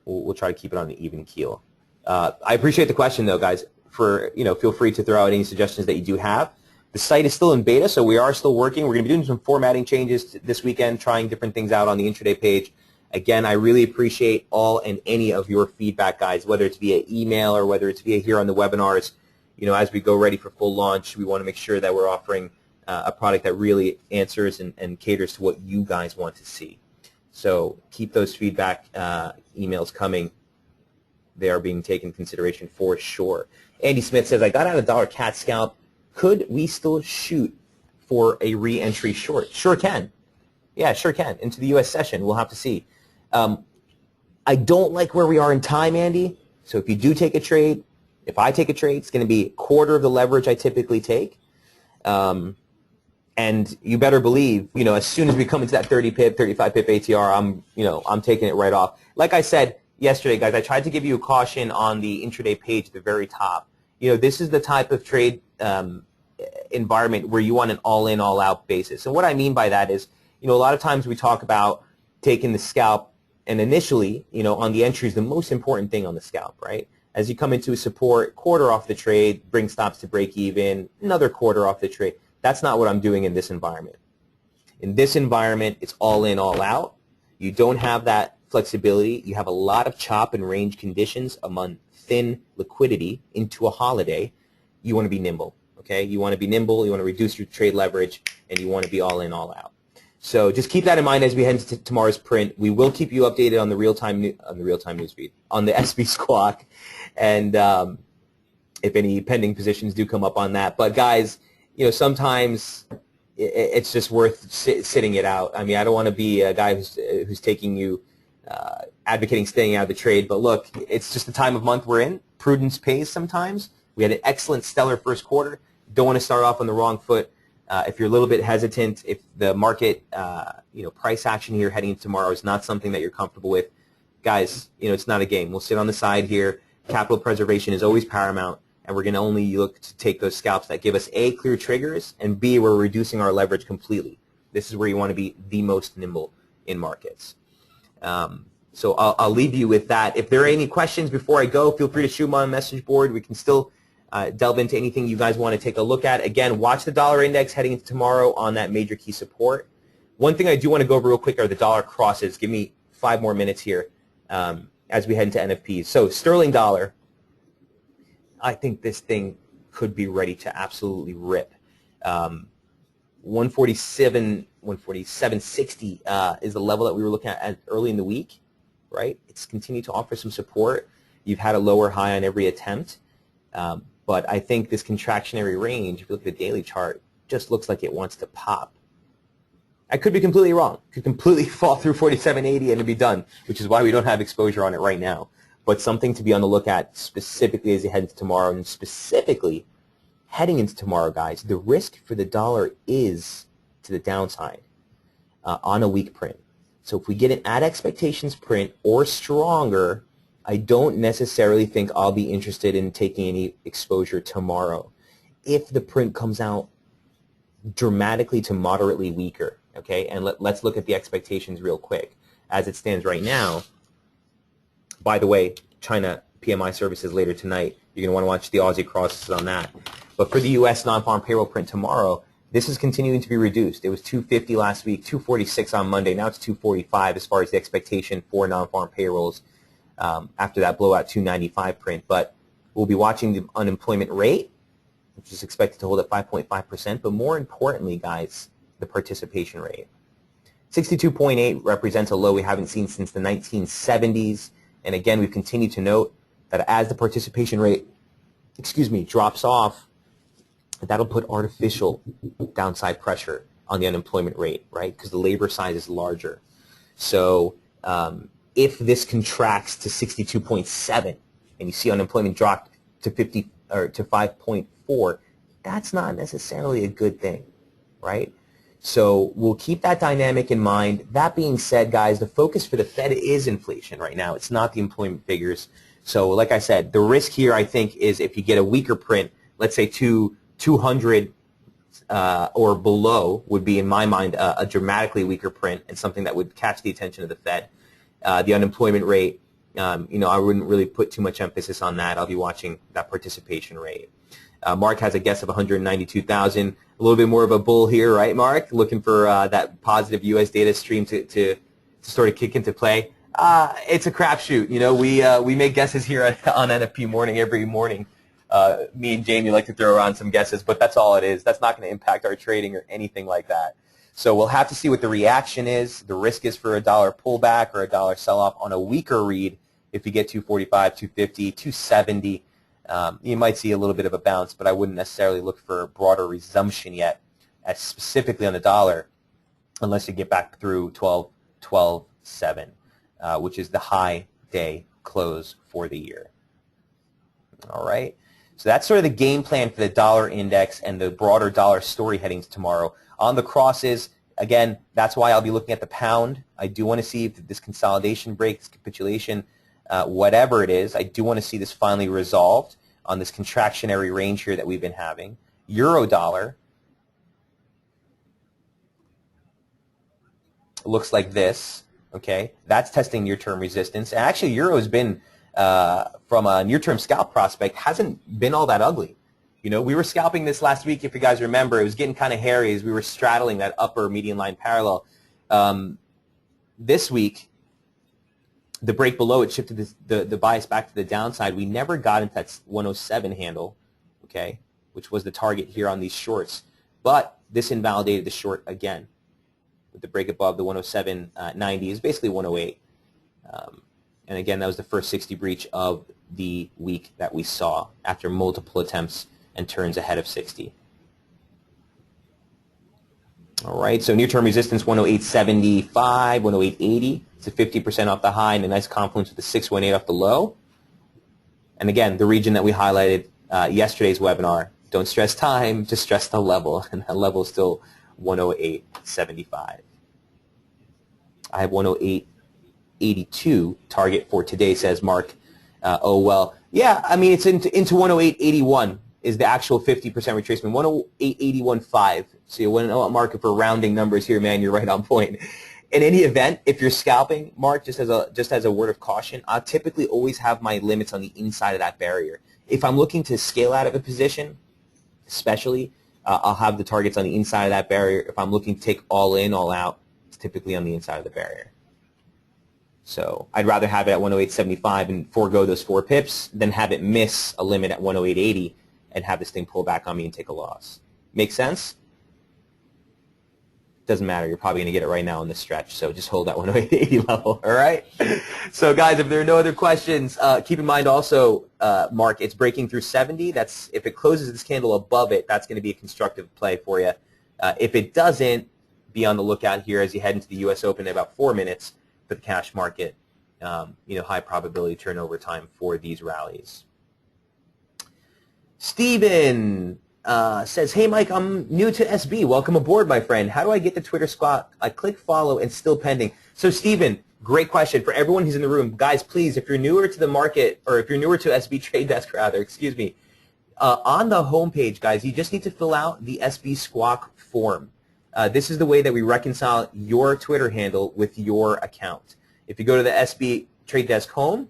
A: we'll try to keep it on an even keel. I appreciate the question, though, guys. Feel free to throw out any suggestions that you do have. The site is still in beta, so we are still working. We're going to be doing some formatting changes this weekend, trying different things out on the intraday page. Again, I really appreciate all and any of your feedback, guys, whether it's via email or whether it's via here on the webinars. As we go ready for full launch, we want to make sure that we're offering a product that really answers and caters to what you guys want to see. So keep those feedback emails coming. They are being taken into consideration for sure. Andy Smith says, I got out a dollar cat scalp. Could we still shoot for a re-entry short? Sure can. Yeah, sure can. Into the U.S. session. We'll have to see. I don't like where we are in time, Andy. So if you do take a trade, if I take a trade, it's going to be a quarter of the leverage I typically take. And you better believe, as soon as we come into that 30 pip, 35 pip ATR, I'm taking it right off. Like I said yesterday, guys, I tried to give you a caution on the intraday page at the very top. This is the type of trade environment where you want an all-in, all-out basis. And what I mean by that is, a lot of times we talk about taking the scalp, and initially, on the entry is the most important thing on the scalp, right? As you come into a support, quarter off the trade, bring stops to break even, another quarter off the trade. That's not what I'm doing in this environment. In this environment, it's all in, all out. You don't have that flexibility. You have a lot of chop and range conditions among thin liquidity into a holiday. You want to be nimble, okay? You want to be nimble. You want to reduce your trade leverage, and you want to be all in, all out. So just keep that in mind as we head into tomorrow's print. We will keep you updated on the real-time newsfeed, on the SB Squawk, and if any pending positions do come up on that. But guys, sometimes it's just worth sitting it out. I mean, I don't want to be a guy who's taking you advocating staying out of the trade. But look, it's just the time of month we're in. Prudence pays sometimes. We had an excellent, stellar first quarter. Don't want to start off on the wrong foot. If you're a little bit hesitant, if the market, price action here heading into tomorrow is not something that you're comfortable with, guys, it's not a game. We'll sit on the side here. Capital preservation is always paramount, and we're going to only look to take those scalps that give us A, clear triggers, and B, we're reducing our leverage completely. This is where you want to be the most nimble in markets. So I'll leave you with that. If there are any questions before I go, feel free to shoot them on the message board. We can still delve into anything you guys want to take a look at. Again, watch the dollar index heading into tomorrow on that major key support. One thing I do want to go over real quick are the dollar crosses. Give me 5 more minutes here as we head into NFPs. So sterling dollar, I think this thing could be ready to absolutely rip. 147.60 is the level that we were looking at early in the week, right? It's continued to offer some support. You've had a lower high on every attempt, but I think this contractionary range, if you look at the daily chart, just looks like it wants to pop. I could be completely wrong. Could completely fall through 47.80 and be done, which is why we don't have exposure on it right now. But something to be on the look at specifically as you head into tomorrow, and specifically heading into tomorrow, guys, the risk for the dollar is to the downside on a weak print. So if we get an at expectations print or stronger, I don't necessarily think I'll be interested in taking any exposure tomorrow. If the print comes out dramatically to moderately weaker, okay, and let's look at the expectations real quick. As it stands right now, by the way, China PMI services later tonight. You're going to want to watch the Aussie crosses on that. But for the U.S. non-farm payroll print tomorrow, this is continuing to be reduced. It was 250 last week, 246 on Monday. Now it's 245 as far as the expectation for non-farm payrolls after that blowout 295 print. But we'll be watching the unemployment rate, which is expected to hold at 5.5%. But more importantly, guys, the participation rate. 62.8 represents a low we haven't seen since the 1970s. And again, we've continued to note that as the participation rate, drops off, that'll put artificial downside pressure on the unemployment rate, right? Because the labor size is larger. So if this contracts to 62.7 and you see unemployment drop to 5.4, that's not necessarily a good thing, right? So we'll keep that dynamic in mind. That being said, guys, the focus for the Fed is inflation right now. It's not the employment figures. So like I said, the risk here, I think, is if you get a weaker print, let's say 200 or below would be, in my mind, a dramatically weaker print and something that would catch the attention of the Fed. The unemployment rate, I wouldn't really put too much emphasis on that. I'll be watching that participation rate. Mark has a guess of 192,000. A little bit more of a bull here, right, Mark? Looking for that positive U.S. data stream to sort of kick into play. It's a crapshoot. We make guesses here on NFP Morning every morning. Me and Jamie like to throw around some guesses, but that's all it is. That's not going to impact our trading or anything like that. So we'll have to see what the reaction is. The risk is for a dollar pullback or a dollar sell-off on a weaker read. If you get 245, 250, 270, you might see a little bit of a bounce, but I wouldn't necessarily look for a broader resumption yet, specifically on the dollar, unless you get back through 12.7, which is the high day close for the year. All right. So that's sort of the game plan for the dollar index and the broader dollar story heading to tomorrow. On the crosses, again, that's why I'll be looking at the pound. I do want to see if this consolidation break, this capitulation, whatever it is, I do want to see this finally resolved on this contractionary range here that we've been having. Euro dollar looks like this. Okay, that's testing near-term resistance. And actually, euro has been, from a near-term scalp prospect, hasn't been all that ugly. We were scalping this last week, if you guys remember. It was getting kind of hairy as we were straddling that upper median line parallel. This week, the break below it shifted the bias back to the downside. We never got into that 107 handle, okay, which was the target here on these shorts. But this invalidated the short again. With the break above the 107.90 is basically 108. And again, that was the first 60 breach of the week that we saw after multiple attempts and turns ahead of 60. All right, so near-term resistance 108.75, 108.80. It's a 50% off the high and a nice confluence with the 618 off the low. And again, the region that we highlighted yesterday's webinar, don't stress time, just stress the level. And that level is still 108.75. I have 108.82 target for today, says Mark. Oh, well, yeah, I mean, it's into 108.81 is the actual 50% retracement, 108.81.5. So you want to know what, Mark, if we're rounding numbers here, man, you're right on point. in any event, if you're scalping, Mark, just as a word of caution, I typically always have my limits on the inside of that barrier. If I'm looking to scale out of a position, especially, I'll have the targets on the inside of that barrier. If I'm looking to take all in, all out, it's typically on the inside of the barrier. So I'd rather have it at 108.75 and forego those 4 pips than have it miss a limit at 108.80 and have this thing pull back on me and take a loss. Make sense? Doesn't matter. You're probably going to get it right now on this stretch, so just hold that 108.80 level, all right? So, guys, if there are no other questions, keep in mind also, Mark, it's breaking through 70. That's if it closes this candle above it, that's going to be a constructive play for you. If it doesn't, be on the lookout here as you head into the U.S. Open in about 4 minutes for the cash market. High probability turnover time for these rallies. Steven says, hey, Mike, I'm new to SB. Welcome aboard, my friend. How do I get the Twitter squawk? I click follow and still pending. So, Steven, great question. For everyone who's in the room, guys, please, if you're newer to the market, or if you're newer to SB Trade Desk, rather, excuse me, on the homepage, guys, you just need to fill out the SB squawk form. This is the way that we reconcile your Twitter handle with your account. If you go to the SB Trade Desk home,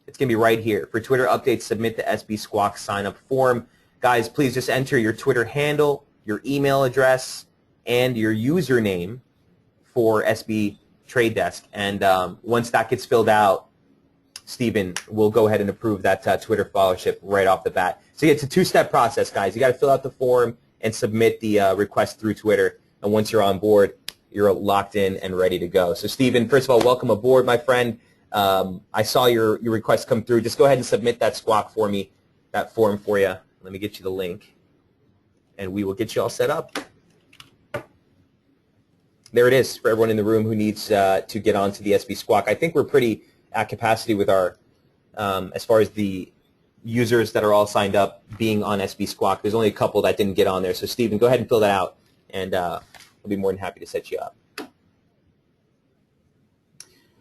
A: it's going to be right here. For Twitter updates, submit the SB squawk sign-up form. Guys, please just enter your Twitter handle, your email address, and your username for SB Trade Desk. And once that gets filled out, Steven will go ahead and approve that Twitter followership right off the bat. So it's a 2-step process, guys. You got to fill out the form and submit the request through Twitter. And once you're on board, you're locked in and ready to go. So, Steven, first of all, welcome aboard, my friend. I saw your request come through. Just go ahead and submit that squawk for me, that form for you. Let me get you the link, and we will get you all set up. There it is for everyone in the room who needs to get onto the SB Squawk. I think we're pretty at capacity with our, as far as the users that are all signed up being on SB Squawk. There's only a couple that didn't get on there. So, Steven, go ahead and fill that out, and I'll be more than happy to set you up.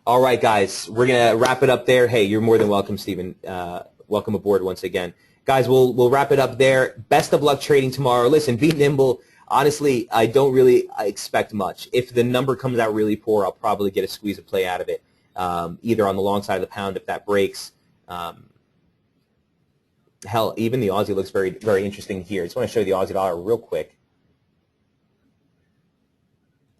A: All right, guys, we're going to wrap it up there. Hey, you're more than welcome, Steven. Welcome aboard once again. Guys, we'll wrap it up there. Best of luck trading tomorrow. Listen, be nimble. Honestly, I don't really expect much. If the number comes out really poor, I'll probably get a squeeze of play out of it, either on the long side of the pound if that breaks. Hell, even the Aussie looks very, very interesting here. I just want to show you the Aussie dollar real quick.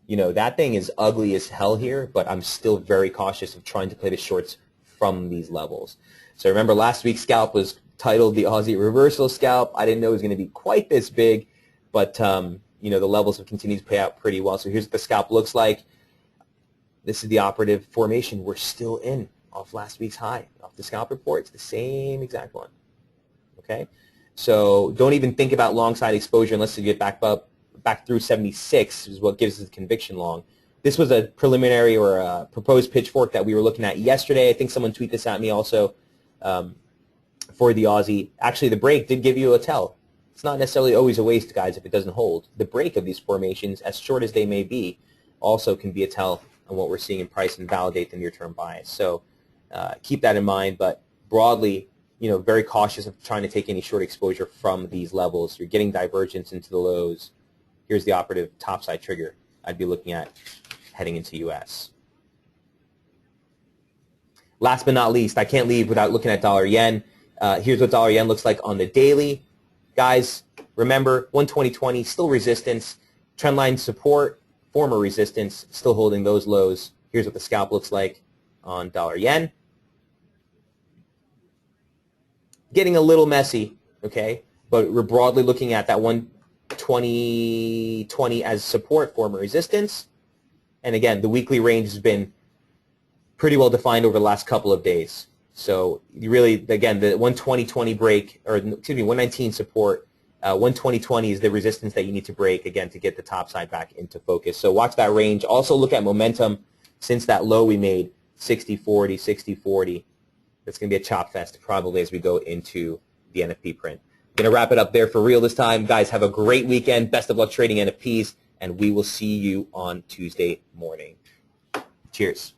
A: You know, that thing is ugly as hell here, but I'm still very cautious of trying to play the shorts from these levels. So remember, last week's scalp was titled the Aussie reversal scalp. I didn't know it was going to be quite this big, but you know, the levels have continued to play out pretty well. So here's what the scalp looks like. This is the operative formation. We're still in off last week's high. Off the scalp report, it's the same exact one. Okay? So don't even think about long side exposure unless you get back through 76, is what gives us the conviction long. This was a preliminary or a proposed pitchfork that we were looking at yesterday. I think someone tweeted this at me also. For the Aussie. Actually, the break did give you a tell. It's not necessarily always a waste, guys, if it doesn't hold. The break of these formations, as short as they may be, also can be a tell on what we're seeing in price and validate the near-term bias. So keep that in mind, but broadly, you know, very cautious of trying to take any short exposure from these levels. You're getting divergence into the lows. Here's the operative topside trigger I'd be looking at heading into U.S. Last but not least, I can't leave without looking at dollar yen. Here's what dollar yen looks like on the daily. Guys, remember, 120.20, still resistance. Trendline support, former resistance, still holding those lows. Here's what the scalp looks like on dollar yen. Getting a little messy, okay? But we're broadly looking at that 120.20 as support, former resistance. And again, the weekly range has been pretty well defined over the last couple of days. So you really, again, the 120.20 break, or excuse me, 119 support, 120.20 is the resistance that you need to break, again, to get the top side back into focus. So watch that range. Also look at momentum since that low we made, 60.40, 60.40. That's going to be a chop fest probably as we go into the NFP print. I'm going to wrap it up there for real this time. Guys, have a great weekend. Best of luck trading NFPs, and we will see you on Tuesday morning. Cheers.